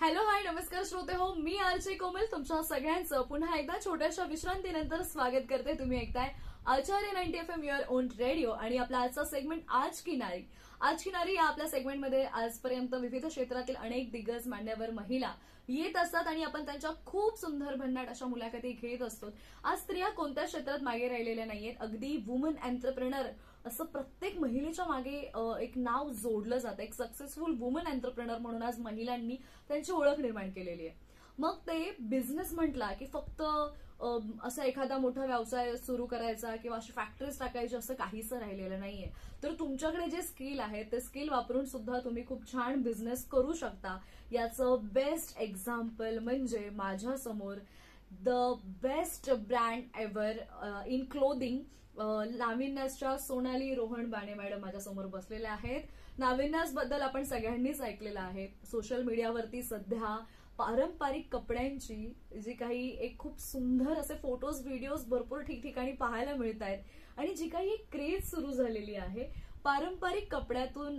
Hello hi नमस्कार श्रोते हो, मी आरजे कोमल तुमच्या सगळ्यांचं पुन्हा एकदा छोट्याशा विश्रांतीनंतर स्वागत करते. तुम्ही ऐकताय आचार्य 90 FM युअर ओन रेडिओ आणि आपला आजचा सेगमेंट आज की नारी. आज की नारी या आपल्या सेगमेंटमध्ये आजपर्यंत विविध क्षेत्रातील अनेक दिग्गज मान्यवर महिला येत असतात आणि आपण त्यांच्या खूप सुंदर भन्नाट अशा मुलाखती घेत असतो. आज स्त्रिया कोणत्या क्षेत्रात मागे राहिलेल्या नाहीयेत. अगदी वुमन एंटरप्रेनर असं प्रत्येक महिलेच्या मागे एक नाव जोडलं जातं. एक सक्सेसफुल वुमन एंटरप्रेनर म्हणून आज महिलांनी त्यांची ओळख निर्माण केलेली आहे. मग ते बिझनेस म्हटला की फक्त असा एखादा मोठा व्यवसाय सुरू करायचा किंवा अशी फॅक्टरीज टाकायची असं काहीच राहिलेलं नाहीये. तर तुमच्याकडे जे स्किल आहे ते स्किल वापरून सुद्धा तुम्ही खूप छान बिझनेस करू शकता. याचं बेस्ट एक्झाम्पल म्हणजे माझ्या समोर the best brand ever in clothing नाविन्यासच्या सोनाली रोहन बाणे मॅडम माझ्यासमोर बसलेल्या आहेत. नाविन्यास बद्दल आपण सगळ्यांनीच ऐकलेलं आहे. सोशल मीडियावरती सध्या पारंपरिक कपड्यांची जी काही एक खूप सुंदर असे फोटोज व्हिडिओज भरपूर ठिकठिकाणी पाहायला मिळत आहेत आणि जी काही एक क्रेज सुरू झालेली आहे पारंपरिक कपड्यातून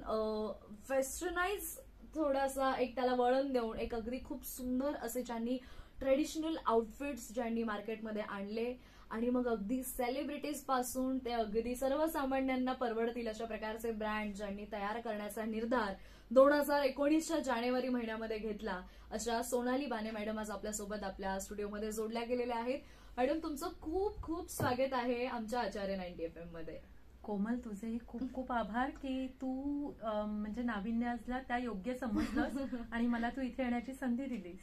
वेस्टर्नाइज थोडासा एक त्याला वळण देऊन एक अगदी खूप सुंदर असे ज्यांनी ट्रेडिशनल आउटफिट्स ज्यांनी मार्केटमध्ये आणले आणि मग अगदी सेलिब्रिटीज पासून ते अगदी सर्वसामान्यांना परवडतील अशा प्रकारचे ब्रँड ज्यांनी तयार करण्याचा निर्धार 2019च्या जानेवारी महिन्यामध्ये घेतला अशा सोनाली बाणे मॅडम आज आपल्यासोबत आपल्या स्टुडिओमध्ये जोडल्या गेलेल्या आहेत. मॅडम तुमचं खूप खूप स्वागत आहे आमच्या आचार्य 90 FM मध्ये. कोमल तुझे खूप खूप आभार की तू म्हणजे नाविन्यासला त्या योग्य समजलंस आणि मला तू इथे येण्याची संधी दिलीस.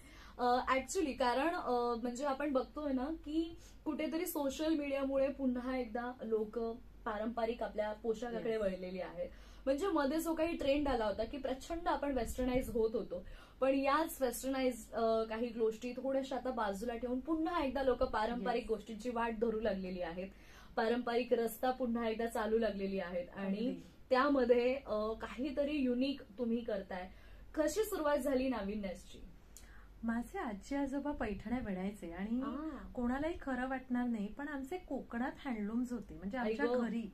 ऍक्च्युली कारण म्हणजे आपण बघतोय ना की कुठेतरी सोशल मीडियामुळे पुन्हा एकदा लोक पारंपरिक आपल्या पोशाखाकडे वळलेली आहेत. म्हणजे मध्ये जो काही ट्रेंड आला होता की प्रचंड आपण वेस्टर्नाइज होत होतो, पण याच वेस्टर्नाइज काही गोष्टी थोड्याशा आता बाजूला ठेवून पुन्हा एकदा लोक पारंपरिक गोष्टींची वाट धरू लागलेली आहेत. पारंपरिक रस्ता पुन्हा एकदा चालू लागलेली आहेत आणि त्यामध्ये काहीतरी युनिक तुम्ही करताय. कशी सुरुवात झाली नाविन्यासची? माझे आजी आजोबा पैठण्या विणायचे आणि कोणालाही खरं वाटणार नाही पण आमचे कोकणात हँडलूम्स होते म्हणजे आमच्या घरी.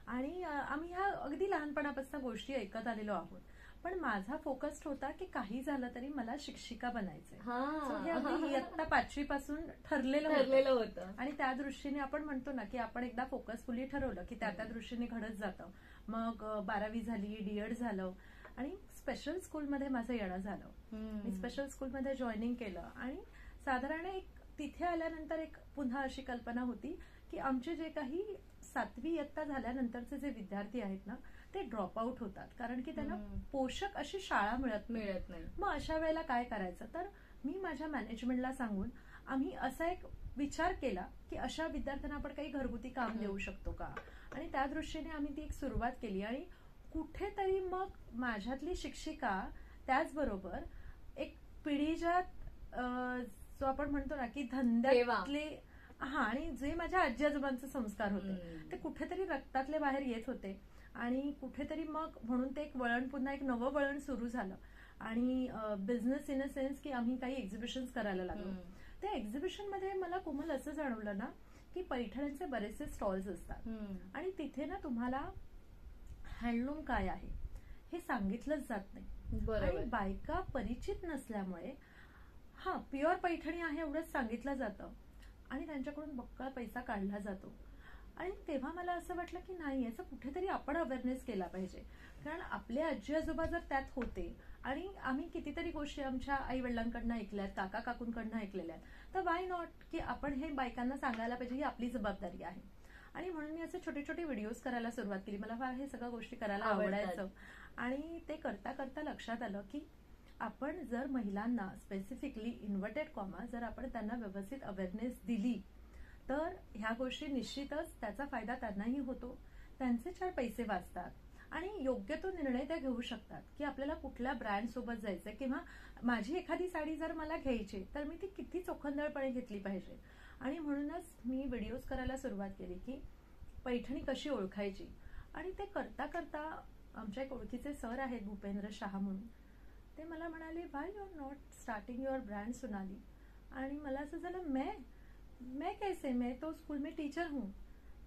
आणि आम्ही ह्या अगदी लहानपणापासून गोष्टी ऐकत आलेलो आहोत. पण माझा फोकस होता की काही झालं तरी मला शिक्षिका बनायचंय. हे अगदी इयत्ता 5वी पासून ठरलेलं होतं आणि त्या दृष्टीने आपण म्हणतो ना की आपण एकदा फोकसफुली ठरवलं की त्या दृष्टीने घडत जातं. मग 12वी झाली, डीएड झालं आणि स्पेशल स्कूलमध्ये माझं येणं झालं. मी स्पेशल स्कूलमध्ये जॉईनिंग केलं आणि साधारण एक तिथे आल्यानंतर एक पुन्हा अशी कल्पना होती की आमचे जे काही 7वी इयत्ता झाल्यानंतरचे जे विद्यार्थी आहेत ना ते ड्रॉप आउट होतात कारण की त्यांना पोषक अशी शाळा मिळत नाही. मग अशा वेळेला काय करायचं, तर मी माझ्या मॅनेजमेंटला सांगून आम्ही असा एक विचार केला की अशा विद्यार्थ्यांना आपण काही घरगुती काम देऊ शकतो का आणि त्या दृष्टीने आम्ही ती एक सुरुवात केली. आणि कुठेतरी मग माझ्यातली शिक्षिका त्याचबरोबर एक पिढीच्या जो आपण म्हणतो ना की धंद्यातले आणि जे माझ्या आजी आजोबांचे संस्कार होते ते कुठेतरी रक्तातले बाहेर येत होते आणि कुठेतरी मग म्हणून ते एक वळण पुन्हा एक नवं वळण सुरू झालं आणि बिझनेस इन अ सेन्स की आम्ही काही एक्झिबिशन्स करायला लागलो. त्या एक्झिबिशन मध्ये मला कोमल असं जाणवलं ना की पैठण्यांचे बरेचसे स्टॉल्स असतात आणि तिथे ना तुम्हाला हँडलूम काय आहे हे सांगितलंच जात नाही आणि बायका परिचित नसल्यामुळे प्युअर पैठणी आहे एवढंच सांगितलं जातं आणि त्यांच्याकडून बक्कळ पैसा काढला जातो. आणि तेव्हा मला असं वाटलं की नाही, याचं कुठेतरी आपण अवेअरनेस केला पाहिजे कारण आपले आजी आजोबा जर त्यात होते आणि आम्ही कितीतरी गोष्टी आमच्या आई वडिलांकडनं ऐकल्यात, काका काकूंकडनं ऐकलेल्या आहेत, तर वाय नॉट की आपण हे बायकांना सांगायला पाहिजे ही आपली जबाबदारी आहे. आणि म्हणून मी असे छोटे छोटे व्हिडिओज करायला सुरुवात केली. मला फार हे सगळ्या गोष्टी करायला आवडायचं आणि ते करता करता लक्षात आलं की आपण जर महिलांना स्पेसिफिकली इन्व्हर्टेड कॉमा जर आपण त्यांना व्यवस्थित अवेअरनेस दिली तर ह्या गोष्टी निश्चितच त्याचा फायदा त्यांनाही होतो, त्यांचे 4 पैसे वाचतात आणि योग्य तो निर्णय त्या घेऊ शकतात की आपल्याला कुठल्या ब्रँड सोबत जायचंय किंवा माझी एखादी साडी जर मला घ्यायची तर मी ती किती चोखंदळपणे घेतली पाहिजे. आणि म्हणूनच मी व्हिडिओज करायला सुरुवात केली की पैठणी कशी ओळखायची. आणि ते करता करता आमच्या एक ओळखीचे सर आहेत भूपेंद्र शहा म्हणून, ते मला म्हणाले why you are not starting your brand Sonali. आणि मला असं झालं मैं कैसे, मैं तो स्कूल में टीचर हूँ.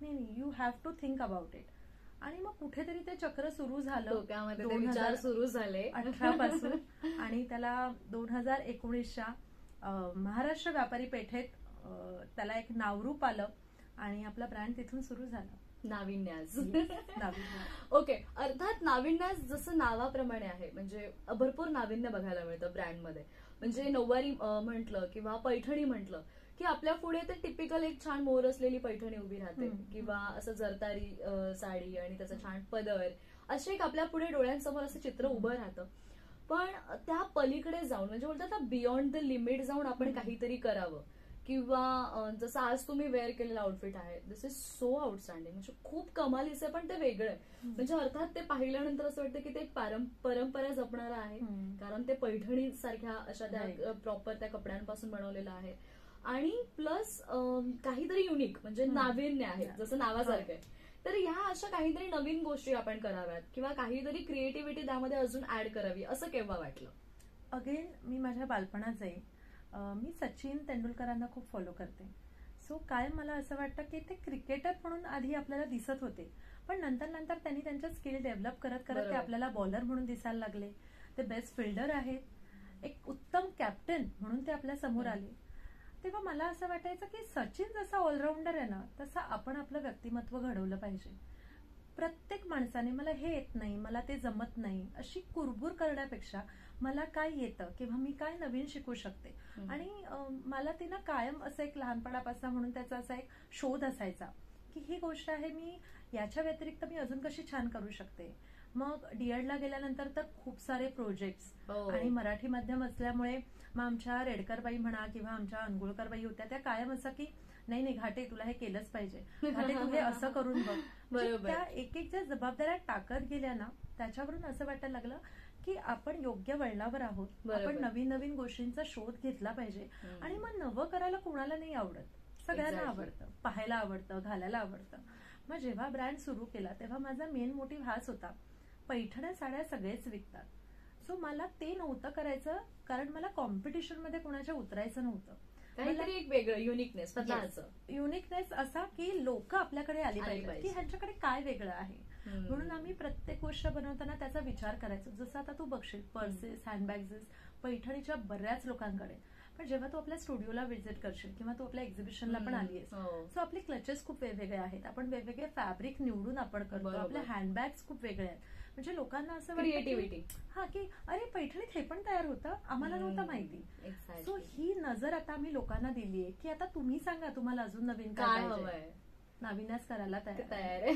नहीं, you have to think about it. आणि मग कुठेतरी ते चक्र सुरू झालं, डोक्यामध्ये ते विचार सुरू झाले 2018 पासून आणि त्याला 2019च्या महाराष्ट्र व्यापारी पेठेत त्याला एक नावरूप आलं आणि आपला ब्रँड तिथून सुरू झाला. नाविन्यास. ओके, अर्थात नाविन्यास जसं नावाप्रमाणे आहे, म्हणजे भरपूर नाविन्य बघायला मिळतं ब्रँडमध्ये. म्हणजे नऊवारी म्हटलं किंवा पैठणी म्हटलं की आपल्या पुढे ते टिपिकल एक छान मोर असलेली पैठणी उभी राहते, किंवा असं जरतारी साडी आणि त्याचं छान पदर, असे एक आपल्या पुढे डोळ्यांसमोर असं चित्र उभं राहतं. पण त्या पलीकडे जाऊन, म्हणजे बोलतात ना, बियॉन्ड द लिमिट जाऊन आपण काहीतरी करावं. किंवा जसं आज तुम्ही वेअर केलेलं आउटफिट आहे, दिस इज सो आउटस्टँडिंग, म्हणजे खूप कमालीचं आहे, पण ते वेगळं आहे. म्हणजे अर्थात ते पाहिल्यानंतर असं वाटतं की ते परंपरा जपणारं आहे, कारण ते पैठणी सारख्या अशा त्या प्रॉपर त्या कपड्यांपासून बनवलेलं आहे. आणि प्लस काहीतरी युनिक, म्हणजे नाविन्य आहे, जसं नावासारखं आहे. तर ह्या अशा काहीतरी नवीन गोष्टी आपण कराव्यात किंवा काहीतरी क्रिएटिव्हिटी त्यामध्ये अजून ऍड करावी, असं केव्हा वाटलं? अगेन मी माझ्या बालपणात जाईन. मी सचिन तेंडुलकरांना खूप फॉलो करते. सो कायम मला असं वाटतं की ते क्रिकेटर म्हणून आधी आपल्याला दिसत होते, पण नंतर नंतर त्यांनी त्यांच्या स्किल डेव्हलप करत करत ते आपल्याला बॉलर म्हणून दिसायला लागले. ते बेस्ट फिल्डर आहेत, एक उत्तम कॅप्टन म्हणून ते आपल्या समोर आले. तेव्हा मला असं वाटायचं की सचिन जसा ऑलराऊंडर आहे ना, तसं आपण आपलं व्यक्तिमत्व घडवलं पाहिजे. प्रत्येक माणसाने मला हे येत नाही, मला ते जमत नाही, अशी कुरबुर करण्यापेक्षा मला काय येतं किंवा मी काय नवीन शिकू शकते. आणि मला ते ना कायम असं एक लहानपणापासून म्हणून त्याचा असा एक शोध असायचा की ही गोष्ट आहे, मी याच्या व्यतिरिक्त मी अजून कशी छान करू शकते. मग डीएडला गेल्यानंतर तर खूप सारे प्रोजेक्ट्स, आणि मराठी माध्यम असल्यामुळे मग आमच्या रेडकरबाई म्हणा किंवा आमच्या अंगुळकरबाई होत्या, त्या कायम असं की नाही नाही घाटे, तुला हे केलंच पाहिजे, घाटे तू हे असं करून बघ. त्या एक एक ज्या जबाबदाऱ्या टाकत गेल्या ना, त्याच्यावरून असं वाटायला लागलं की आपण योग्य वळणावर आहोत. आपण नवीन नवीन गोष्टींचा शोध घेतला पाहिजे. आणि मग नवं करायला कोणाला नाही आवडत, सगळ्यांना आवडतं, पाहायला आवडतं, घालायला आवडतं. मग जेव्हा ब्रँड सुरू केला तेव्हा माझा मेन मोटिव्ह हाच होता, पैठण्या साड्या सगळेच विकतात, सो मला ते नव्हतं करायचं, कारण मला कॉम्पिटिशन मध्ये कोणाच्या उतरायचं नव्हतं. काहीतरी एक वेगळं युनिकनेस असा की लोक आपल्याकडे आली पाहिजे की ह्यांच्याकडे काय वेगळं आहे. म्हणून आम्ही प्रत्येक गोष्ट बनवताना त्याचा विचार करायचो. जसं आता तू बघशील पर्सेस, हँडबॅग्स पैठणीच्या बऱ्याच लोकांकडे, पण जेव्हा तू आपल्या स्टुडिओला व्हिजिट करशील किंवा तू आपल्या एक्झिबिशनला पण आली आहेस, सो आपले क्लचेस खूप वेगवेगळे आहेत, आपण वेगवेगळे फॅब्रिक निवडून आपण करतो, आपले हँडबॅग्स खूप वेगळे आहेत. म्हणजे लोकांना असं क्रिएटिव्हिटी की अरे पैठणीत हे पण तयार होतं, आम्हाला नव्हतं माहिती. सो ही नजर आता आम्ही लोकांना दिलीये की आता तुम्ही सांगा तुम्हाला अजून नवीन काय हवंय, नाविन्यास करायला तयार आहे.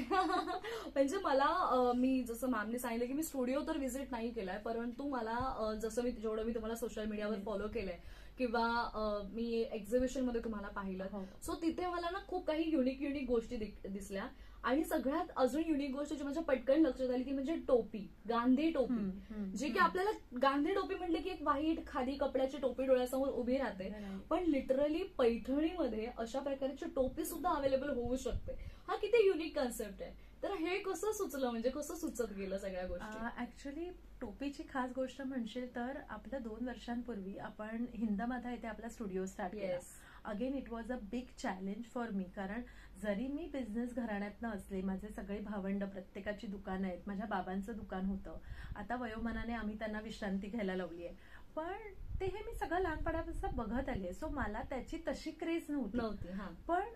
म्हणजे मला मी जसं मॅमने सांगितलं की मी स्टुडिओ तर व्हिजिट नाही केलाय, परंतु मला जसं जेवढं मी तुम्हाला सोशल मीडियावर फॉलो केलंय किंवा मी एक्झिबिशन मध्ये तुम्हाला पाहिलं, सो तिथे मला ना खूप काही युनिक गोष्टी दिसल्या. आणि सगळ्यात अजून युनिक गोष्ट जी माझ्या पटकन लक्षात आली ती म्हणजे टोपी, गांधी टोपी. जी की आपल्याला गांधी टोपी म्हणले की एक व्हाईट खादी कपड्याची टोपी डोळ्यासमोर उभी राहते, पण लिटरली पैठणीमध्ये अशा प्रकारची टोपी सुद्धा अवेलेबल होऊ शकते. हा किती युनिक कन्सेप्ट आहे. तर हे कसं सुचलं, म्हणजे कसं सुचत गेलं सगळ्या गोष्टी? ऍक्च्युली टोपीची खास गोष्ट म्हणशील तर आपल्या 2 वर्षांपूर्वी आपण हिंदमाता येथे आपला स्टुडिओ स्टार्ट केला. Again it was a big challenge for me, कारण जरी मी बिझनेस घराण्यातनं असले, माझे सगळे भावंड प्रत्येकाची दुकानं आहेत, माझ्या बाबांचं दुकान होतं, आता वयोमानाने आम्ही त्यांना विश्रांती घ्यायला लावली आहे, पण ते हे मी सगळं लहानपणापासून बघत आले. सो मला त्याची तशी क्रेज नव्हती. पण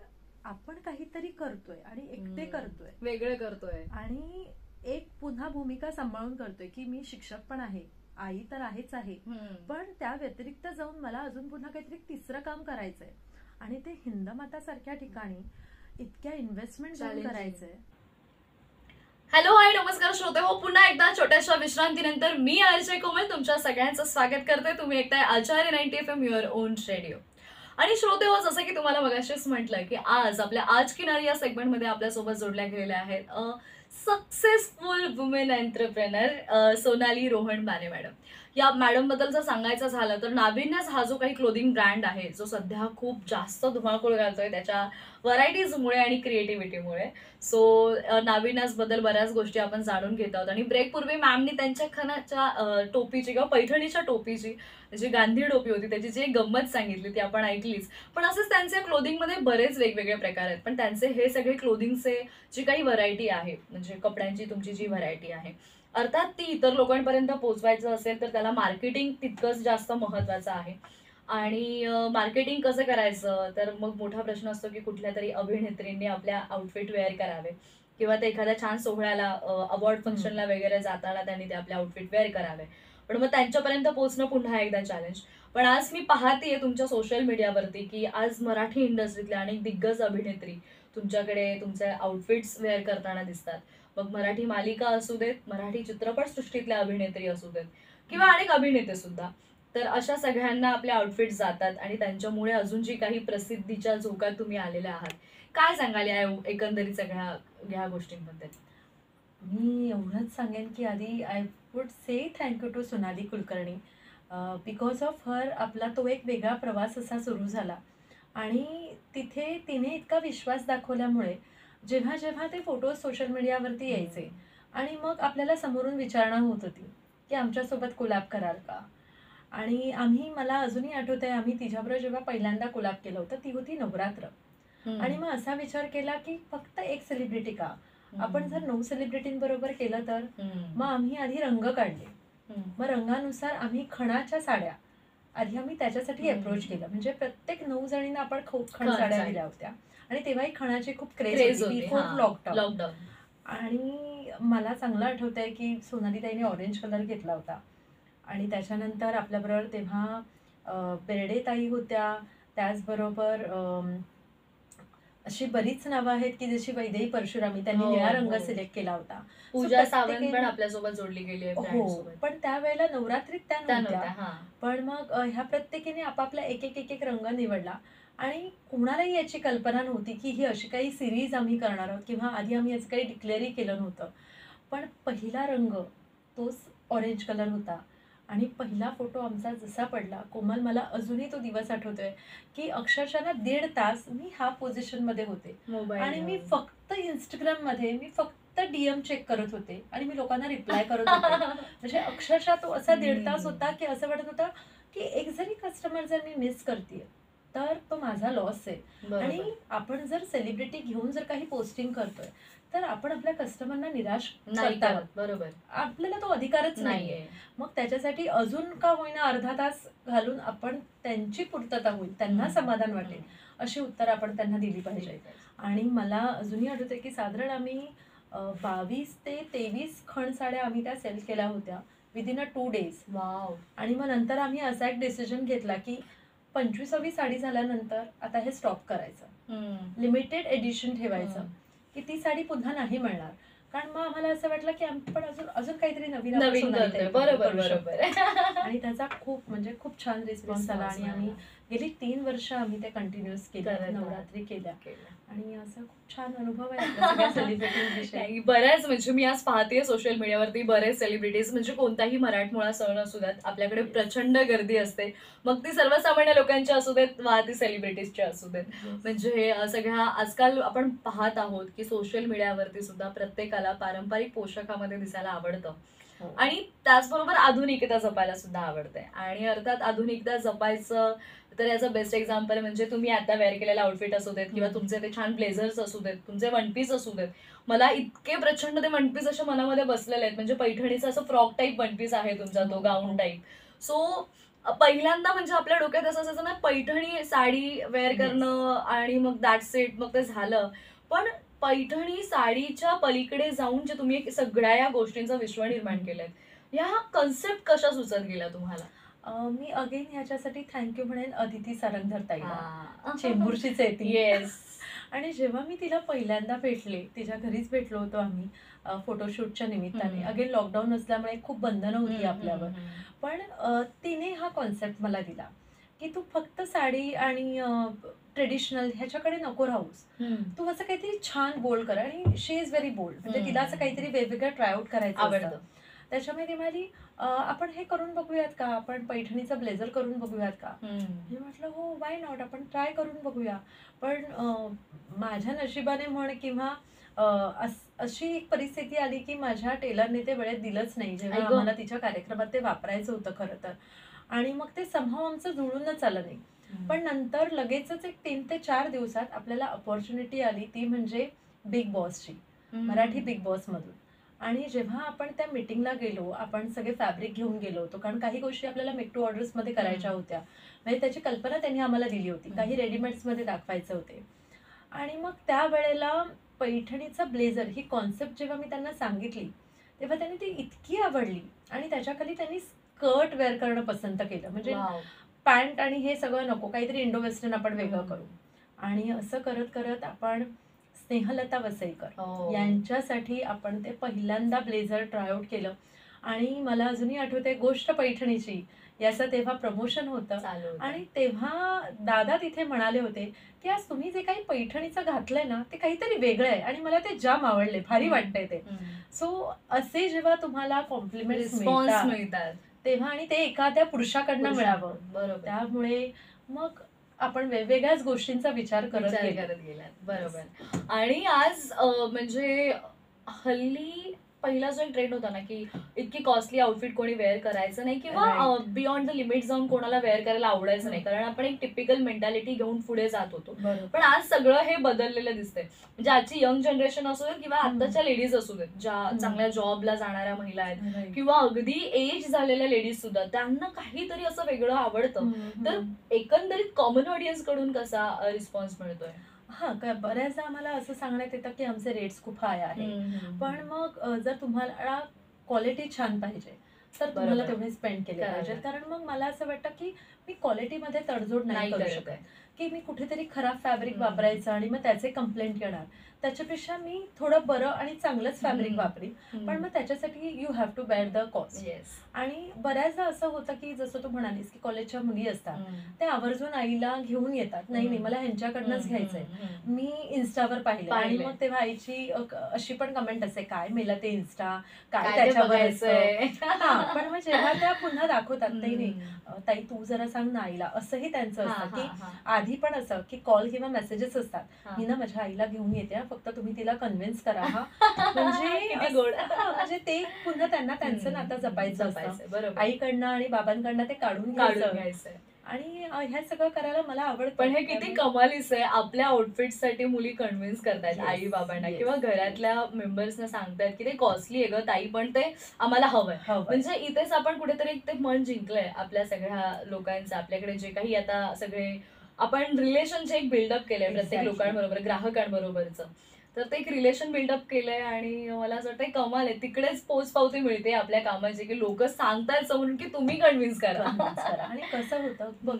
आपण काहीतरी करतोय आणि एकटे करतोय, वेगळं करतोय आणि एक पुन्हा भूमिका सांभाळून करतोय की मी शिक्षक पण आहे, आई तर आहेच आहे, पण त्या व्यतिरिक्त जाऊन मला अजून पुन्हा काहीतरी तिसरं काम करायचंय. आणि ते हिंदमाता सारख्या ठिकाणी इतक्या इन्व्हेस्टमेंट करायचंय. हॅलो हाय नमस्कार श्रोते हो, पुन्हा एकदा छोट्याशा विश्रांतीनंतर मी आरजे कोमल तुमच्या सगळ्यांचं स्वागत करते. तुम्ही ऐकताय आचार्य 90 FM युअर ओन रेडिओ. आणि श्रोते हो, जसं की तुम्हाला मगाशीच म्हटलं की आज आपल्या आज की नारी या सेगमेंटमध्ये आपल्यासोबत जोडल्या गेलेल्या आहेत successful women entrepreneur Sonali Rohan Mane madam. या मॅडम बद्दल जर सांगायचं झालं तर नाविन्यास हा जो काही क्लोदिंग ब्रँड आहे जो सध्या खूप जास्त धुमाकूळ घालतोय त्याच्या व्हरायटीजमुळे आणि क्रिएटिव्हिटीमुळे. सो नाविन्यास बद्दल बऱ्याच गोष्टी आपण जाणून घेत आहोत आणि ब्रेक पूर्वी मॅमनी त्यांच्या खणाच्या टोपीची किंवा पैठणीच्या टोपीची जी गांधी टोपी होती त्याची जी गंमत सांगितली ती आपण ऐकलीच. पण असेच त्यांचे क्लोदिंगमध्ये बरेच वेगवेगळे प्रकार आहेत, पण त्यांचे हे सगळे क्लोदिंगचे जी काही व्हरायटी आहे म्हणजे कपड्यांची तुमची जी व्हरायटी आहे अर्थात ती इतर लोकांपर्यंत पोहोचवायचं असेल तर त्याला मार्केटिंग तितकंच जास्त महत्वाचं आहे. आणि मार्केटिंग कसं करायचं तर मग मोठा प्रश्न असतो की कुठल्या तरी अभिनेत्रींनी आपल्या आउटफिट वेअर करावे किंवा ते एखाद्या छान सोहळ्याला अवॉर्ड फंक्शनला वगैरे जाताना त्यांनी ते आपले आउटफिट वेअर करावे. पण मग त्यांच्यापर्यंत पोहोचणं पुन्हा एकदा चॅलेंज. पण आज मी पाहतेय तुमच्या सोशल मीडियावरती की आज मराठी इंडस्ट्रीतल्या अनेक दिग्गज अभिनेत्री तुमच्याकडे तुमचे आउटफिट्स वेअर करताना दिसतात. मग मराठी मालिका असू देत, मराठी चित्रपटसृष्टीतल्या अभिनेत्री असू देत किंवा अनेक अभिनेते सुद्धा. तर अशा सगळ्यांना आपले आउटफिट जातात आणि त्यांच्यामुळे अजून जी काही प्रसिद्धीच्या झोकात तुम्ही आलेल्या आहात, काय सांगाल या एकंदरीत सगळ्या ह्या गोष्टींबद्दल? मी एवढंच सांगेन की आधी I would say thank you to Sonali Kulkarni. Because of her आपला तो एक वेगळा प्रवास असा सुरू झाला आणि तिथे तिने इतका विश्वास दाखवल्यामुळे जेव्हा जेव्हा ते फोटोज सोशल मीडियावरती यायचे आणि मग आपल्याला समोरून विचारणा होत होती की आमच्यासोबत कोलॅब कराल का. आणि मला अजूनही आठवत आहे आम्ही तिच्याबरोबर जेव्हा पहिल्यांदा कोलॅब केलं होतं ती होती नवरात्र. आणि मग असा विचार केला की फक्त एक सेलिब्रिटी का, आपण जर 9 सेलिब्रिटींबरोबर केलं तर. मग आम्ही आधी रंग काढले, मग रंगानुसार आम्ही खणाच्या साड्या आधी आम्ही त्याच्यासाठी अप्रोच केलं. म्हणजे प्रत्येक 9 जणींना आपण खण साड्या दिल्या होत्या आणि तेव्हाही खणाची खूप क्रेज होती बिफोर लॉकडाऊन. आणि मला चांगलं आठवत आहे की सोनालीताईने ऑरेंज कलर घेतला होता आणि त्याच्यानंतर आपल्याबरोबर तेव्हा बेर्डेताई होत्या, त्याचबरोबर अशी बरीच नावं आहेत की जशी वैदेही परशुरामी त्यांनी निळा रंग सिलेक्ट केला होता. पूजा सावंत पण आपल्यासोबत जोडली गेली आहे. हो, पण त्यावेळेला नवरात्रीत त्या नव्हत्या. पण मग ह्या प्रत्येकीने आपापला एक एक रंग निवडला आणि कोणालाही याची कल्पना नव्हती की ही अशी काही सिरीज आम्ही करणार आहोत किंवा आधी आम्ही याचं काही डिक्लेअरही केलं नव्हतं. पण पहिला रंग तोच ऑरेंज कलर होता आणि पहिला फोटो आमचा जसा पडला, कोमल मला अजूनही तो दिवस आठवतोय की अक्षरशः 1.5 तास मी ह्या पोझिशनमध्ये होते आणि मी फक्त इंस्टाग्राममध्ये मी फक्त DM चेक करत होते आणि मी लोकांना रिप्लाय करत होते. म्हणजे अक्षरशः तो असा 1.5 तास होता की असं वाटत होतं की एक जरी कस्टमर जर मी मिस करते तर तो माझा लॉस आहे. आणि आपण जर सेलिब्रिटी घेऊन जर काही पोस्टिंग करतोय तर आपण आपल्या कस्टमरना निराश करता, बरोबर, आपल्याला तो अधिकारच नाहीये. मग त्याच्यासाठी अजून का होईना अर्धा तास घालून आपण त्यांची पूर्तता होईल, त्यांना समाधान वाटेल अशी उत्तर आपण त्यांना दिली पाहिजे. आणि मला अजूनही आठवते की साधारण आम्ही 22 ते 23 खण साड्या आम्ही त्या सेल केल्या होत्या विदिन अ 2 days. वाव. आणि मग नंतर आम्ही असा एक डिसिजन घेतला की 25वी साडी झाल्यानंतर आता हे स्टॉप करायचं, लिमिटेड एडिशन ठेवायचं की ती साडी पुन्हा नाही मिळणार. कारण मग आम्हाला असं वाटलं की आपण अजून काहीतरी नवीन करतोय. बरोबर. आणि त्याचा खूप छान रिस्पॉन्स आला आणि आम्ही गेली 3 वर्ष आम्ही ते कंटिन्युअस केलं, नवरात्री केल्या आणि असा खूप छान अनुभव आहे सेलिब्रिटी. बऱ्याच म्हणजे मी आज पाहतेय सोशल मीडियावरती बरेच सेलिब्रिटीज म्हणजे कोणताही मराठमोळा सण असू द्यात आपल्याकडे प्रचंड गर्दी असते, मग ती सर्वसामान्य लोकांची असू देत वा ती सेलिब्रिटीजची असू देत. म्हणजे सगळ्या आजकाल आपण पाहत आहोत की सोशल मीडियावरती सुद्धा प्रत्येकाला पारंपरिक पोशाखामध्ये दिसायला आवडतं आणि त्याचबरोबर आधुनिकता जपायला सुद्धा आवडते. आणि अर्थात आधुनिकता जपायचं तर याचं बेस्ट एक्झाम्पल म्हणजे तुम्ही आता वेअर केलेला आउटफिट असू देत किंवा तुमचे ते छान ब्लेझर्स असू देत, तुमचे वनपीस असू देत. मला इतके प्रचंड ते वनपीस अशा मनामध्ये बसलेले आहेत. म्हणजे पैठणीचा असं फ्रॉक टाईप वनपीस आहे तुमचा, तो गाऊन टाईप. सो पहिल्यांदा म्हणजे आपल्या डोक्यात असं असायचं ना पैठणी साडी वेअर करणं आणि मग दॅट्स इट, मग ते झालं. पण पैठणी साडीच्या पलीकडे जाऊन जे तुम्ही सगळ्या या गोष्टींचं विश्व निर्माण केलंय, या कन्सेप्ट कशा सुचत गेला तुम्हाला? मी अगेन ह्याच्यासाठी थँक्यू म्हणेन अदिती सरंधर ताईला, चेंबूरचीच आहे ती. येस. आणि जेव्हा मी तिला पहिल्यांदा भेटले, तिच्या घरीच भेटलो होतो आम्ही फोटोशूटच्या निमित्ताने. अगेन लॉकडाऊन असल्यामुळे खूप बंधनं होती आपल्यावर, पण तिने हा कॉन्सेप्ट मला दिला की तू फक्त साडी आणि ट्रेडिशनल ह्याच्याकडे नको राहूस, तू असं काहीतरी छान बोल्ड कर. आणि शी इज व्हेरी बोल्ड, म्हणजे तिला असं काहीतरी वेगवेगळं ट्राय आउट करायचं आवडतं. त्याच्यामुळे ती म्हणाली आपण हे करून बघूयात का, आपण पैठणीचं ब्लेझर करून बघूयात का. मी म्हटलं हो वाय नॉट, आपण ट्राय करून बघूया. पण माझ्या नशिबाने म्हण किंवा अशी एक परिस्थिती आली की माझ्या टेलरने ते वेळेत दिलंच नाही, जेव्हा आम्हाला तिच्या कार्यक्रमात ते वापरायचं होतं खरं तर. आणि मग ते समहाव आमचं जुळूनच आलं नाही. पण नंतर लगेचच एक 3 ते 4 दिवसात आपल्याला अपॉर्च्युनिटी आली, ती म्हणजे बिग बॉसची, मराठी बिग बॉस मधून. आणि जेव्हा आपण त्या मीटिंगला गेलो, आपण सगळे फॅब्रिक घेऊन गेलो होतो, कारण काही गोष्टी आपल्याला मेक टू ऑर्डर्स मध्ये करायच्या होत्या. म्हणजे त्याची कल्पना त्यांनी आम्हाला दिली होती, काही रेडीमेड्स मध्ये दाखवायचे होते. आणि मग त्यावेळेला पैठणीचा ब्लेझर ही कॉन्सेप्ट जेव्हा मी त्यांना सांगितली, तेव्हा त्यांनी ती इतकी आवडली आणि त्याच्याखाली त्यांनी स्कर्ट वेअर करणं पसंत केलं. म्हणजे पॅन्ट आणि हे सगळं नको, काहीतरी इंडो वेस्टर्न आपण वेगळं करू. आणि असं करत करत आपण स्नेहलता वसईकर यांच्यासाठी आपण ते पहिल्यांदा ब्लेझर ट्रायआउट केलं. आणि मला अजूनही आठवते गोष्ट पैठणीची, याचं तेव्हा प्रमोशन होतं. आणि तेव्हा दादा तिथे म्हणाले होते की आज तुम्ही जे काही पैठणीचं घातलंय ना, ते काहीतरी वेगळं आहे आणि मला ते जाम आवडले, भारी वाटतंय ते. सो असे जेव्हा तुम्हाला कॉम्प्लिमेंट्स मिळतात तेव्हा, आणि ते एखाद्या पुरुषाकडनं मिळावं, बरोबर, त्यामुळे मग आपण वेगवेगळ्याच गोष्टींचा विचार करत गेलात. बरोबर. आणि आज म्हणजे हल्ली पहिला जो ट्रेंड होता ना की इतकी कॉस्टली आउटफिट कोणी वेअर करायचं नाही, किंवा बियॉन्ड द लिमिट जाऊन कोणाला वेअर करायला आवडायचं नाही, कारण आपण एक टिपिकल मेंटॅलिटी घेऊन पुढे जात होतो. पण आज सगळं हे बदललेलं दिसतंय. म्हणजे आजची यंग जनरेशन असू देत किंवा आताच्या लेडीज असू देत, ज्या चांगल्या जॉबला जाणाऱ्या महिला आहेत किंवा अगदी एज झालेल्या लेडीज सुद्धा, त्यांना काहीतरी असं वेगळं आवडतं. तर एकंदरीत कॉमन ऑडियन्स कडून कसा रिस्पॉन्स मिळतोय? बऱ्याचदा आम्हाला असं सांगण्यात येतं की आमचे रेट्स खूप हाय आहे. पण मग जर तुम्हाला क्वालिटी छान पाहिजे तर तुम्हाला तेवढे स्पेंड केले पाहिजे. कारण मग मला असं वाटतं की मी क्वालिटीमध्ये तडजोड नाही करू शकत, की मी कुठेतरी खराब फॅब्रिक वापरायचं आणि मग त्याचे कंप्लेंट येणार. त्याच्यापेक्षा मी थोडं बरं आणि चांगलंच फॅब्रिक वापरेन, पण मग त्याच्यासाठी you have to bear the cost. आणि बऱ्याचदा असं होतं की जसं तू म्हणालीस की कॉलेजच्या मुली असतात, त्या आवर्जून आईला घेऊन येतात, नाही मला ह्यांच्याकडनंच घ्यायचंय, मी इन्स्टावर पाहिलं. आणि मग तेव्हा आईची अशी पण कमेंट असते, काय मेला ते इन्स्टा, काय त्याच्यावर. पण मग जेव्हा त्या पुन्हा दाखवतात, नाही ताई तू जरा सांग ना आईला, असंही त्यांचं असतं. की आधी पण असं की कॉल किंवा मेसेजेस असतात, मी ना माझ्या आईला घेऊन येते, फक्त तुम्ही तिला कन्व्हिन्स करा. म्हणजे ते पुन्हा त्यांना त्यांचं नातं जपायचं असतं, आईकडनं आणि बाबांकडनं ते काढून घ्यायचं. आणि ह्या सगळं करायला मला आवडतं. पण हे किती कमालीच आहे, आपल्या आउटफिट साठी मुली कन्व्हिन्स करतायत आई बाबांना किंवा घरातल्या मेंबर्सना सांगतायत की ते कॉस्टली आहे ग ताई, पण ते आम्हाला हवंय. म्हणजे इथेच आपण कुठेतरी ते मन जिंकलंय आपल्या सगळ्या लोकांचं. आपल्याकडे जे काही आता सगळे आपण रिलेशन जे एक बिल्डअप केलंय प्रत्येक लोकांबरोबर, ग्राहकांबरोबरचं, तर ते एक रिलेशन बिल्डअप केलंय. आणि मला असं वाटतं कमाल आहे, तिकडेच पोचपावती मिळते आपल्या कामाची, की लोक सांगतायत म्हणून की तुम्ही कन्व्हिन्स करा. आणि कसं होतं बघ,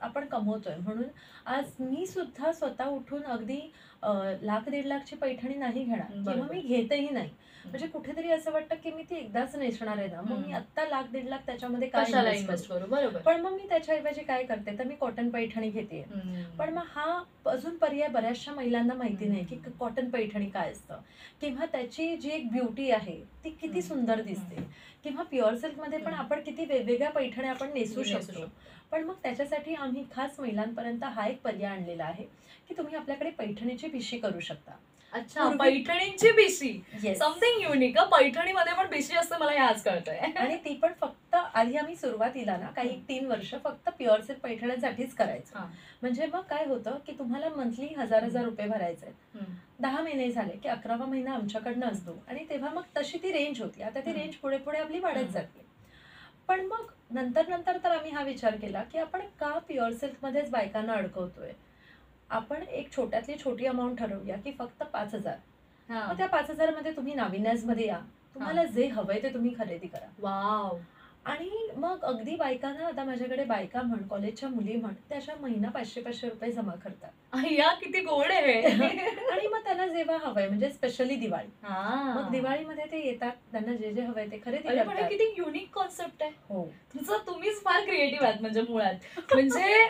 आपण कमवतोय म्हणून आज मी सुद्धा स्वतः उठून अगदी 1,00,000-1.5 लाखची पैठणी नाही घेणार, किंवा मी घेतही नाही. म्हणजे कुठेतरी असं वाटतं की मी ती एकदाच नेसणार आहे ना, मग मी आता 1,00,000-1.5 लाख त्याच्यामध्ये काय इन्व्हेस्ट करू. बरोबर. पण मग मी त्याच्याऐवजी काय करते, तर मी कॉटन पैठणी घेते. पण मग हा अजून पर्याय बऱ्याचशा महिलांना माहिती नाही की कॉटन पैठणी काय असतं, किंवा त्याची जी एक ब्युटी आहे ती किती सुंदर दिसते, किंवा प्युअर सिल्क मध्ये पण आपण किती वेगवेगळ्या पैठण्या आपण नेसू शकतो. पण मग त्याच्यासाठी आम्ही खास महिलांपर्यंत हा एक पर्याय आणलेला आहे की तुम्ही आपल्याकडे पैठणीची पिशी करू शकता. अच्छा, पैठणींची पिशी, समथिंग युनिक. पैठणीमध्ये पण पिशी असते, मला हे आज कळतंय. आणि ती पण फक्त आधी आम्ही सुरुवातीला ना काही 3 वर्ष फक्त प्युअर सिल्क पैठण्यांसाठीच करायचं. म्हणजे मग काय होतं की तुम्हाला मंथली 1,000 रुपये भरायचे, 10 महिने झाले की 11वा महिना आमच्याकडनं असतो. आणि तेव्हा मग तशी ती रेंज होती. आता ती रेंज पुढे पुढे आपली वाढत जाते. पण मग नंतर तर आम्ही हा विचार केला की आपण का प्युअर सिल्क मध्येच बायकांना अडकवतोय. आपण एक छोट्यातली छोटी अमाऊंट ठरवूया की फक्त 5,000. मग त्या 5,000 मध्ये तुम्ही नाविन्याज मध्ये या, तुम्हाला जे हवंय ते तुम्ही खरेदी करा. वाव. आणि मग अगदी बायकांना, आता माझ्याकडे बायका म्हण, कॉलेजच्या मुली म्हण, त्याच्या महिना 500-500 रुपये जमा करतात. या किती गोड आहे. आणि मग त्यांना जेव्हा हवंय, म्हणजे स्पेशली दिवाळी, मग दिवाळीमध्ये ते येतात, त्यांना जे जे हवंय ते खरेदी करतात. किती युनिक कॉन्सेप्ट आहे. हो, तुमचं, तुम्हीच फार क्रिएटिव्ह आहात म्हणजे मुळात. म्हणजे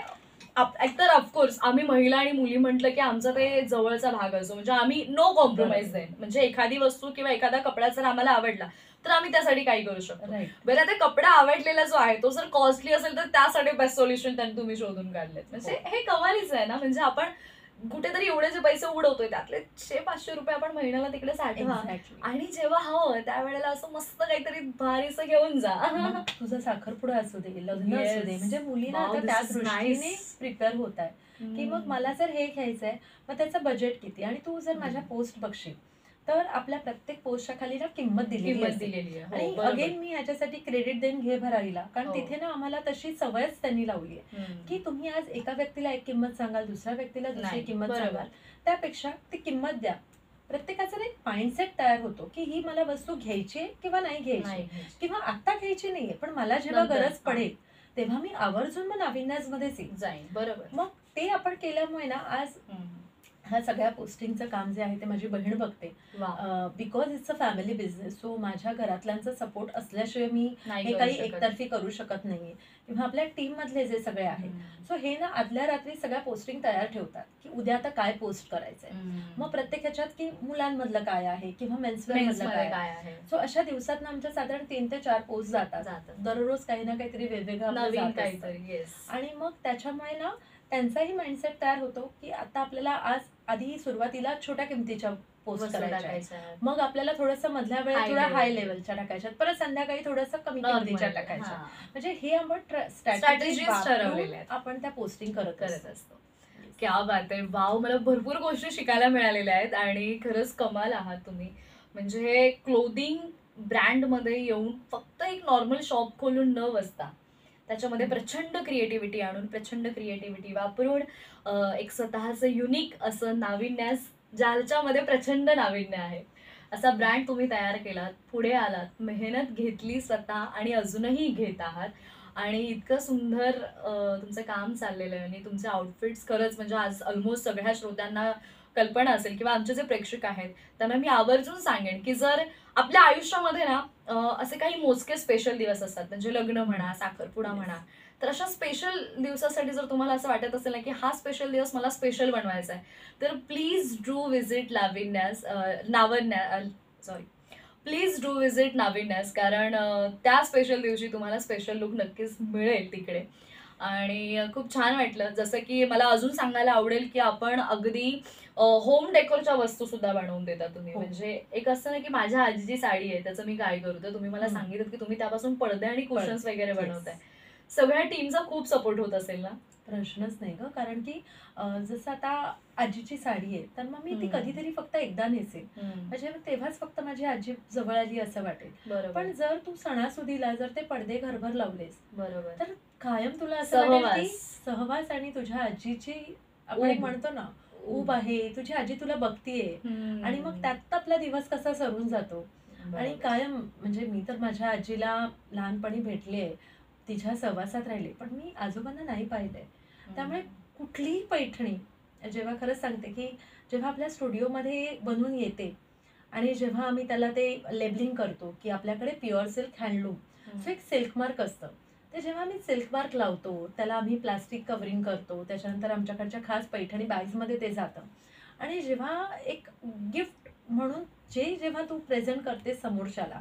एकतर ऑफकोर्स आम्ही महिला आणि मुली म्हटलं की आमचा ते जवळचा भाग असतो, म्हणजे आम्ही नो कॉम्प्रोमाइज आहे. म्हणजे एखादी वस्तू किंवा एखादा कपडा जर आम्हाला आवडला, तर आम्ही त्यासाठी काही करू शकतो. बरं, आता कपडा आवडलेला जो आहे तो जर कॉस्टली असेल तर त्यासाठी बेस्ट सोल्युशन त्यांनी तुम्ही शोधून काढलेत. म्हणजे हे कमालीच आहे ना. म्हणजे आपण कुठेतरी एवढे जे पैसे उडवतोय त्यातले 100-500 रुपये आपण महिन्याला तिकडे साठवा आणि जेव्हा हवं त्यावेळेला असं मस्त काहीतरी भारीसं घेऊन जा. तुझा साखरपुडा असू दे, लग्न असू दे, म्हणजे मुलींना आता त्या दृष्टीने प्रिपेअर होत आहे की मग मला जर हे घ्यायचंय मग त्याचं बजेट किती. आणि तू जर माझ्या पोस्ट बघशील तर आपल्या प्रत्येक पोस्टच्या खाली ना किंमत दिलेली आहे. आणि अगेन मी याच्यासाठी क्रेडिट देईन घे भरारीला, कारण तिथे ना आम्हाला तशी सवयच त्यांनी लावली आहे की तुम्ही आज एका व्यक्तीला एक किंमत सांगाल, दुसऱ्या व्यक्तीला दुसरी किंमत सांगाल, त्यापेक्षा ती किंमत द्या. प्रत्येकाचा एक माइंडसेट तयार होतो की ही मला वस्तू घ्यायची किंवा नाही घ्यायची, किंवा आता घ्यायची नाहीये पण मला जेव्हा गरज पडेल तेव्हा मी आवर्जून मग नाविन्यासमध्येच जाईन. बरोबर. मग ते आपण केल्यामुळे ना आज ह्या सगळ्या पोस्टिंगचं काम जे आहे ते माझी बहीण बघते, because it's a family business. So माझ्या घरातल्यांचा सपोर्ट असल्याशिवाय मी हे काही एकतर्फी करू शकत नाहीये, किंवा आपल्या टीम मधले जे सगळे आहेत. सो हे ना आदल्या रात्री सगळ्या पोस्टिंग तयार ठेवतात की उद्या आता काय पोस्ट करायचंय. मग प्रत्येक ह्याच्यात की मुलांमधलं काय आहे किंवा मेन्सवेअर मधलं काय आहे. सो अशा दिवसात ना आमच्या साधारण 3 ते 4 पोस्ट जातात. दररोज काही ना काहीतरी वेगवेगळं. आणि मग त्याच्यामुळे ना त्यांचाही माइंडसेट तयार होतो की आता आपल्याला आधी सुरुवातीला छोट्या किमतीच्या पोस्ट करायच्या, मग आपल्याला थोडंसं मधल्या वेळेत थोड्या हाय लेवलच्या टाकायच्या, परत संध्याकाळी थोडंसं कमी किमतीच्या टाकायच्या. म्हणजे हे आपण स्ट्रॅटेजी आपण त्या पोस्टिंग करत असतो. क्या बात आहे. वाव, मला भरपूर गोष्टी शिकायला मिळालेल्या आहेत आणि खरंच कमाल आहात तुम्ही. म्हणजे क्लोदिंग ब्रँड मध्ये येऊन फक्त एक नॉर्मल शॉप खोलून न बसता त्याच्यामध्ये प्रचंड क्रिएटिव्हिटी आणून, प्रचंड क्रिएटिव्हिटी वापरून एक स्वतःचं युनिक असं नाविन्यास, ज्याच्यामध्ये प्रचंड नाविन्य आहे, असा ब्रँड तुम्ही तयार केलात, पुढे आलात, मेहनत घेतली स्वतः आणि अजूनही घेत आहात. आणि इतकं सुंदर तुमचं काम चाललेलं आहे आणि तुमचे आउटफिट्स खरंच म्हणजे आज ऑलमोस्ट सगळ्या श्रोत्यांना कल्पना असेल किंवा आमचे जे प्रेक्षक आहेत त्यांना मी आवर्जून सांगेन की जर आपल्या आयुष्यामध्ये ना असे काही मोजके स्पेशल दिवस असतात, म्हणजे लग्न म्हणा, साखरपुडा म्हणा, तर अशा स्पेशल दिवसासाठी जर तुम्हाला असं वाटत असेल ना की हा स्पेशल दिवस मला स्पेशल बनवायचा आहे, तर please do visit please do visit Navinyas, कारण त्या स्पेशल दिवशी तुम्हाला स्पेशल लुक नक्कीच मिळेल तिकडे. आणि खूप छान वाटलं. जसं की मला अजून सांगायला आवडेल की आपण अगदी होम डेकोरच्या वस्तू सुद्धा बनवून देता तुम्ही. म्हणजे एक असतं ना की माझ्या आजीची साडी आहे त्याचं मी काय करू, तर तुम्ही मला सांगितलं की तुम्ही त्यापासून पडदे आणि कुशन्स वगैरे बनवताय. सगळ्या टीमचा खूप सपोर्ट होत असेल ना? प्रश्नच नाही ग, कारण की जसं आता आजीची साडी आहे तर मग मी ती कधीतरी फक्त एकदा नेसेल, म्हणजे तेव्हाच फक्त माझी आजी जवळ आली असं वाटेल. पण जर तू सणासुदीला जर ते पडदे घरभर लावलेस बरोबर तर कायम तुला असं वाटेल की सहवास आणि तुझ्या आजीची आपण म्हणतो ना ऊब आहे, तुझी आजी तुला बघतीये आणि मग त्यात आपला दिवस कसा सरून जातो. आणि कायम म्हणजे मी तर माझ्या आजीला लहानपणी भेटले, तिच्या सहवासात राहिले, पण मी आजोबांना नाही पाहिलंय. त्यामुळे कुठलीही पैठणी जेव्हा खरंच सांगते की जेव्हा आपल्या स्टुडिओमध्ये बनवून येते आणि जेव्हा आम्ही त्याला ते लेबलिंग करतो की आपल्याकडे प्युअर सिल्क हँडलूम, सो एक सिल्क मार्क असतं, ते जेव्हा आम्ही सिल्क मार्क लावतो त्याला आम्ही प्लास्टिक कव्हरिंग करतो, त्याच्यानंतर आमच्याकडच्या खास पैठणी बॅग्समध्ये ते जातं. आणि जेव्हा एक गिफ्ट म्हणून जेव्हा तू प्रेझेंट करते समोरच्याला,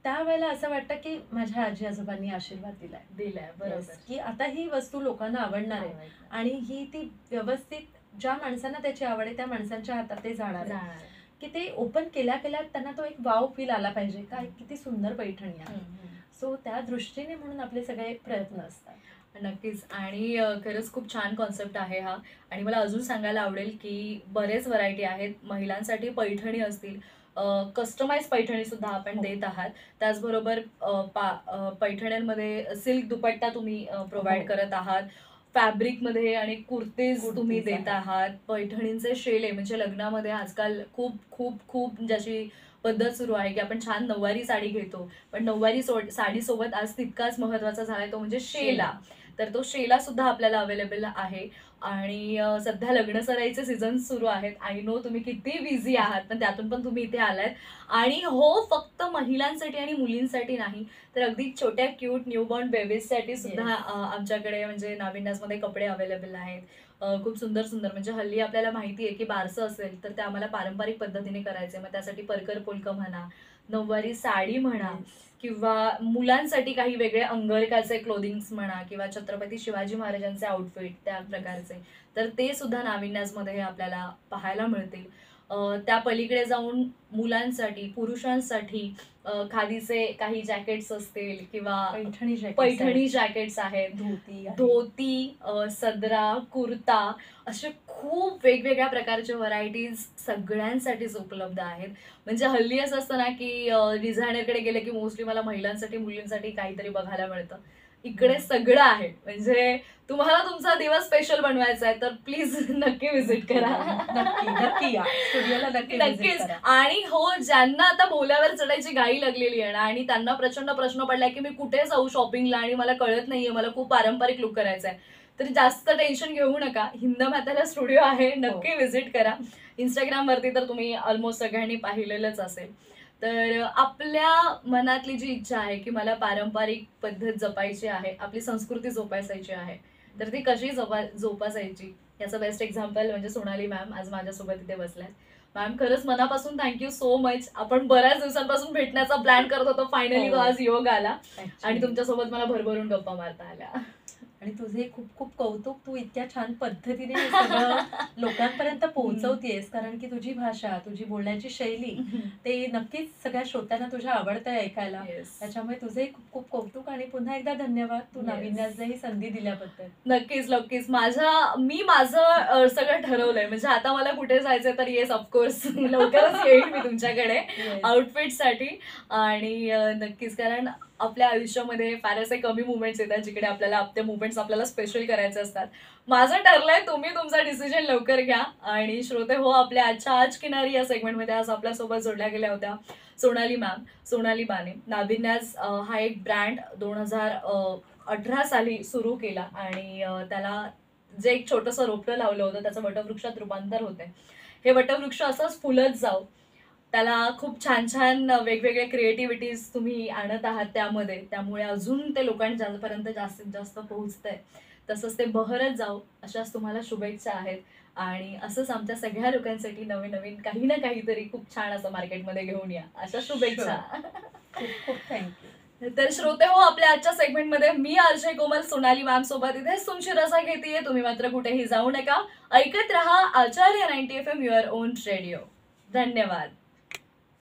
त्यावेळेला असं वाटतं की माझ्या आजी आजोबांनी आशीर्वाद दिलाय बरोबर, की आता ही वस्तू लोकांना आवडणार आहे आणि ही ती व्यवस्थित ज्या माणसांना त्याची आवड आहे त्या माणसांच्या हातात ते जाणार आहे, की ते ओपन केल्या त्यांना तो एक वाव फील आला पाहिजे, काय किती सुंदर पैठणी आहे. सो त्या दृष्टीने म्हणून आपले सगळे प्रयत्न असतात. नक्कीच. आणि खरंच खूप छान कॉन्सेप्ट आहे हा. आणि मला अजून सांगायला आवडेल की बरेच व्हरायटी आहेत, महिलांसाठी पैठणी असतील, कस्टमाइज पैठणी सुद्धा आपण देत आहात. त्याचबरोबर पैठण्यांमध्ये सिल्क दुपट्टा तुम्ही प्रोव्हाइड करत आहात, फॅब्रिकमध्ये आणि कुर्तीज तुम्ही देत आहात, पैठणींचे शेले, म्हणजे लग्नामध्ये आजकाल खूप खूप खूप ज्याची पद्धत सुरू आहे की आपण छान नऊवारी साडी घेतो, पण नऊवारी साडीसोबत आज तितकाच महत्वाचा झालाय तो म्हणजे शेला. तर तो शेला सुद्धा आपल्याला अवेलेबल आहे. आणि सध्या लग्न सराईचे सीझन सुरू आहेत. आय नो तुम्ही किती बिझी आहात, पण त्यातून पण तुम्ही इथे आलात. आणि हो, फक्त महिलांसाठी आणि मुलींसाठी नाही, तर अगदी छोट्या क्यूट न्यूबॉर्न बेबीजसाठी सुद्धा आमच्याकडे म्हणजे नाविन्यासमध्ये कपडे अवेलेबल आहेत. खूप सुंदर सुंदर, म्हणजे हल्ली आपल्याला माहिती आहे की बारसं असेल तर ते आम्हाला पारंपरिक पद्धतीने करायचे, मग त्यासाठी परकर पोलकं म्हणा, नऊवारी साडी म्हणा किंवा मुलांसाठी काही वेगळे अंगरखाचे क्लोदिंग्स म्हणा किंवा छत्रपती शिवाजी महाराजांचे आउटफिट त्या प्रकारचे, तर ते सुद्धा नाविन्याजमध्ये आपल्याला पाहायला मिळतील. त्या पलीकडे जाऊन मुलांसाठी, पुरुषांसाठी खादीचे काही जॅकेट्स असतील किंवा पैठणी जॅकेट्स आहेत, धोती, सदरा, कुर्ता, असे खूप वेगवेगळ्या प्रकारचे व्हरायटीज सगळ्यांसाठीच उपलब्ध आहेत. म्हणजे हल्ली असं असतं ना की डिझायनरकडे गेले की मोस्टली मला महिलांसाठी मुलींसाठी काहीतरी बघायला मिळतं. इकडे सगळं आहे. म्हणजे तुम्हाला तुमचा दिवस स्पेशल बनवायचा आहे तर प्लीज नक्की व्हिजिट करा. नक्कीच. आणि हो, ज्यांना आता बोल्यावर चढायची घाई लागलेली आहे आणि त्यांना प्रचंड प्रश्न पडलाय की मी कुठे जाऊ शॉपिंगला आणि मला कळत नाहीये, मला खूप पारंपरिक लुक करायचा आहे, तर जास्त टेन्शन घेऊ नका. हिंद म्हातारा स्टुडिओ आहे, नक्की व्हिजिट करा. इंस्टाग्राम वरती तर तुम्ही ऑलमोस्ट सगळ्यांनी पाहिलेलंच असेल. तर आपल्या मनातली जी इच्छा आहे की मला पारंपरिक पद्धत जपायची आहे, आपली संस्कृती जोपासायची आहे, तर ती कशी जोपासायची याचं बेस्ट एक्झाम्पल म्हणजे सोनाली मॅम आज माझ्यासोबत इथे बसल्यात. मॅम, खरंच मनापासून थँक्यू सो मच. आपण बऱ्याच दिवसांपासून भेटण्याचा प्लॅन करत होतो, फायनली तो आज योग आला आणि तुमच्यासोबत मला भरभरून गप्पा मारता आल्या. आणि तुझे खूप खूप कौतुक, तू इतक्या छान पद्धतीने सगळं लोकांपर्यंत पोहोचवतेस, कारण की तुझी भाषा, तुझी बोलण्याची शैली ते नक्कीच सगळ्या श्रोत्यांना तुझ्या आवडतंय ऐकायला. त्याच्यामुळे तुझे खूप खूप कौतुक आणि पुन्हा एकदा धन्यवाद तू नाविन्याची ही संधी दिल्याबद्दल. नक्कीच नक्कीच. मी माझं सगळं ठरवलंय. म्हणजे आता मला कुठे जायचंय तर येस ऑफकोर्स लवकरच येईल मी तुमच्याकडे आउटफिटसाठी. आणि नक्कीच, कारण आपल्या आयुष्यामध्ये फार असे कमी मुवमेंट्स येतात जिकडे आपल्याला ते मुवमेंट्स आपल्याला स्पेशल करायचे असतात. माझं ठरलंय, तुम्ही तुमचा डिसिजन लवकर घ्या. आणि श्रोते हो, आपल्या आजच्या आज किनारी या सेगमेंटमध्ये आज आपल्यासोबत जोडल्या गेल्या होत्या सोनाली मॅम, सोनाली बाने. नाविन्याज हा एक ब्रँड 2018 साली सुरू केला आणि त्याला जे एक छोटंसं रोपटं लावलं होतं त्याचं वटवृक्षात रूपांतर होतंय. हे वटवृक्ष असंच फुलत जाऊ, त्याला खूप छान छान वेगवेगळे क्रिएटिव्हिटीज तुम्ही आणत आहात त्यामुळे अजून ते लोकांपर्यंत जास्तीत जास्त पोहोचतंय. तसंच ते बहरत जाऊ अशाच तुम्हाला शुभेच्छा आहेत. आणि असंच आमच्या सगळ्या लोकांसाठी नवीन नवीन काही ना काहीतरी खूप छान असं मार्केटमध्ये घेऊन या, अशा शुभेच्छा. खूप थँक्यू. तर श्रोते हो, आपल्या आजच्या सेगमेंटमध्ये मी आरजे कोमल सोनाली मॅम सोबत इथेच तुमची रजा घेतेय. तुम्ही मात्र कुठेही जाऊ नका, ऐकत रहा आचार्य 90 FM युअर ओन रेडिओ. धन्यवाद.